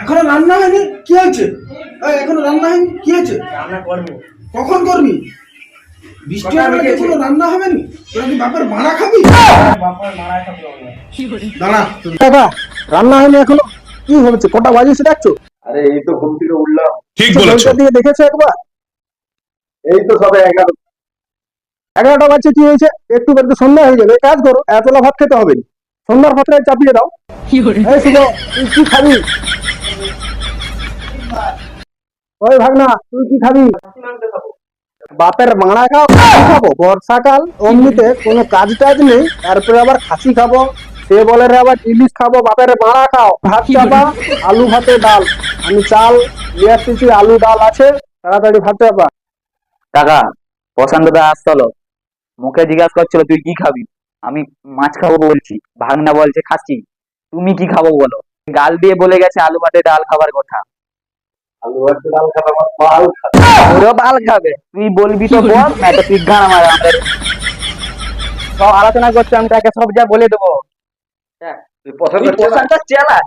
এখনো রান্না হয়নি, কি হয়েছে? এখনো রান্না হয়নি, কি হয়েছে? রান্না করবো। কখন করবি? বৃষ্টি হবে না, কোনো রান্না হবে নি? তোরা কি বাপের মারা খাবি? বাবার মারা খাবো আমরা। দাঁড়া দাদা, রান্না হয়নি এখনো, কি হয়েছে? কটা বাজে দেখছো? আরে এই তো ঘুম থেকে উঠলাম। ঠিক বলেছো। দিয়ে দেখেছো একবার? এই তো সবে 11টা বাজছে, কি হয়েছে? একটু একটু সন্ধ্যা হয়ে যাবে, কাজ করো, এতলা ভাত খেতে হবে না, সন্ধ্যার ভাতটাই চাপিয়ে দাও। এই শুভ, তুই কি খাবি? ওই ভাগনা, তুই কি খাবি? বাপের মারা খাও, খাসি খাবো? বর্ষাকাল, অমনিতে কোনো কাজ টাজ নেই, তারপরে আবার খাসি খাবো, সে বলে রে আবার ইলিশ খাবো। বাপের মারা খাও, ভাত চাপা, আলু ভাতে ডাল, আমি চাল নিয়ে আসতেছি, আলু ডাল আছে, তাড়াতাড়ি ভাত চাপা। কাকা, প্রশান্ত দা আসলো, মুখে জিজ্ঞাসা করছিল তুই কি খাবি, আমি মাছ খাবো বলছি, ভাগনা বলছে খাসি, তুমি কি খাবো বলো? গাল দিয়ে বলে গেছে আলু ভাতে ডাল খাবার কথা। আলু ভাতে ডাল খাবে, আমার পাল খাবে। ওরা বাল খাবে, তুই বলবি তো বল, না তো তুই গান আমার আমাদের সব আলোচনা করছে, আমি তাকে সব যা বলে দেবো। তুই পছন্দ তুই প্রশান্ত চেলা।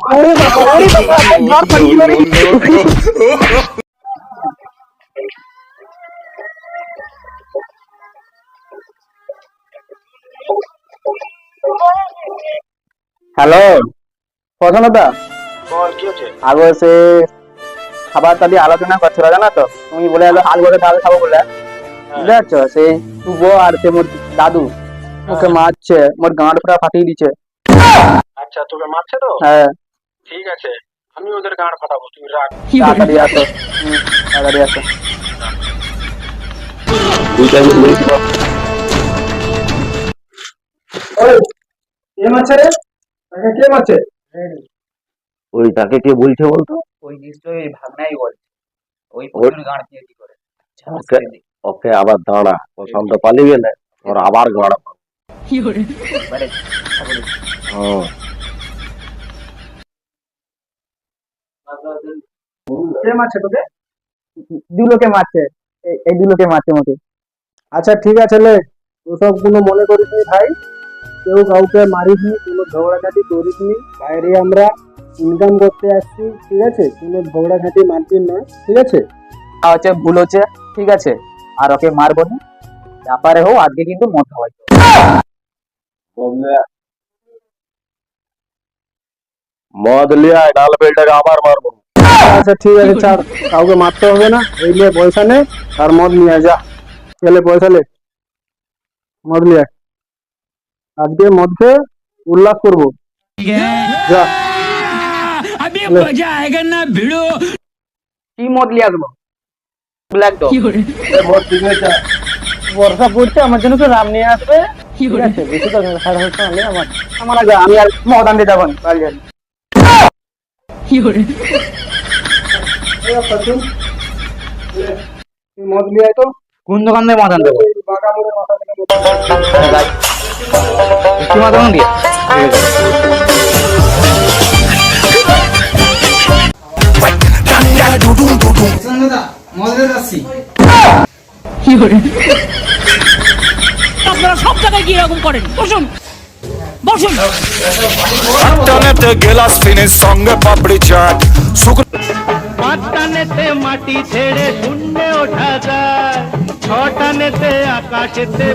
হ্যালো প্রশান্তদা, বল কি হচ্ছে? আগে সে খাবারটা দিয়ে আলোচনা করছিল জানো তো, তুমি বলে গেলো আলু ভাতে ডাল খাবো বলে, বুঝতে পারছো? সেই শুভ আর সে মোর দাদু ওকে মারছে, মোর গাঁট পুরা ফাটিয়ে দিচ্ছে। আচ্ছা, তোকে মারছে তো? হ্যাঁ, ঠিক আছে, আমি ওদের গাঁড় ফাটাবো, তুই রাখ। তাড়াতাড়ি আসো, তাড়াতাড়ি আসো। কে মারছে রে? কে মারছে? ওই তাকে কে বলছে বলতো? ওই নিশ্চয়ই ভাগনাই বলছে, ওই প্রচুর গাঁট দিয়ে কি করে। ওকে ওকে আবার দাঁড়া, পছন্দ পালিয়ে না ওর আবার গাঁড়। এবারে কে মারছে তোকে? দুলোকে মারছে, এই দুলোকে মারছে মোকে। আচ্ছা ঠিক আছে, লে ওসব কোনো মনে করিস নি ভাই, কেউ কাউকে মারিসনি, কোনো ঝগড়াঝাটি করিসনি, বাইরে আমরা ইনকাম করতে আসছি, ঠিক আছে? কোনো ঝগড়াঝাটি মারপিট নয়, ঠিক আছে? হচ্ছে ভুল হচ্ছে, ঠিক আছে, আর ওকে মারবো না, ব্যাপারে হোক আজকে কিন্তু মত হয়। মদ লিয়া ডাল বেলটাকে আবার মারবো। আচ্ছা ঠিক আছে, ছাড়, কাউকে মারতে হবে না, এই নিয়ে পয়সা নে আর মদ নিয়ে যা, চলে পয়সা লে, মদ নিয়ে আয়। আজকে মদ খেয়ে উল্লাস করবো, যা। কি মদ লিয়ে আসবো? Black dog. বর্ষা পড়ছে, আমার জন্য তো রাম নিয়ে আসবে, ঠিক আছে? বেশি তো আমার আমার আগে আমি আর মদ আনতে যাবো না, বাড়ি যাবো। তুই মদ নিয়ে আয় তো। কোন দোকান থেকে মদ আনতে যাবো? বাগামুড়ের মাথা থেকে মদ। কি মদ আনুন দিয়ে? আপনারা সব জায়গায় কি এরকম করেন? বসুন বসুন। টানেতে গেলাস ফিনিশ সঙ্গে পাপড়ি চাট টানেতে মাটি ছেড়ে শূন্যে ওঠা যায়, ছটানেতে আকাশেতে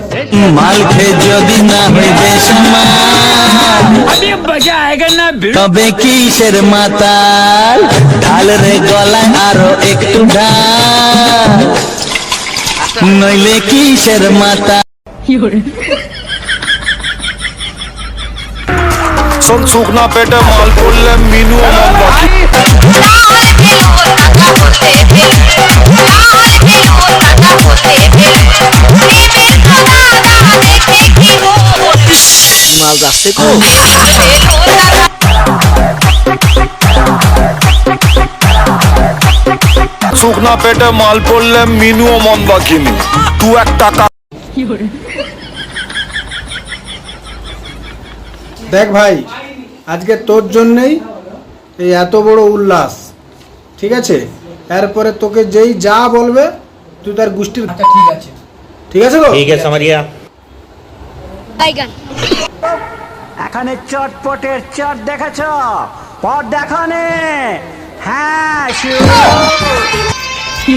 মালকে যদি না হইবে সমান, अभी मजा आएगा ना भिड़ो। তবে কিসের মাতাল? ঢাল রে গলায় আরো একটু ঢাল, নইলে কিসের মাতাল? শোন শুকনা পেটে মাল পড়লে মিনু মোমবাতি মাল যাচ্ছে তো। শুকনা পেটে মাল পড়লে মিনু মন বাকিনি তু এক টাকা। দেখ ভাই, আজকে তোর জন্যই এই এত বড় উল্লাস, ঠিক আছে? এরপরে তোকে যেই যা বলবে তুই তার গোষ্ঠীর। আচ্ছা ঠিক আছে, ঠিক আছে তো? ঠিক আছে মারিয়া। এখানে চটপটের চট দেখেছ, পর দেখানে। হ্যাঁ কি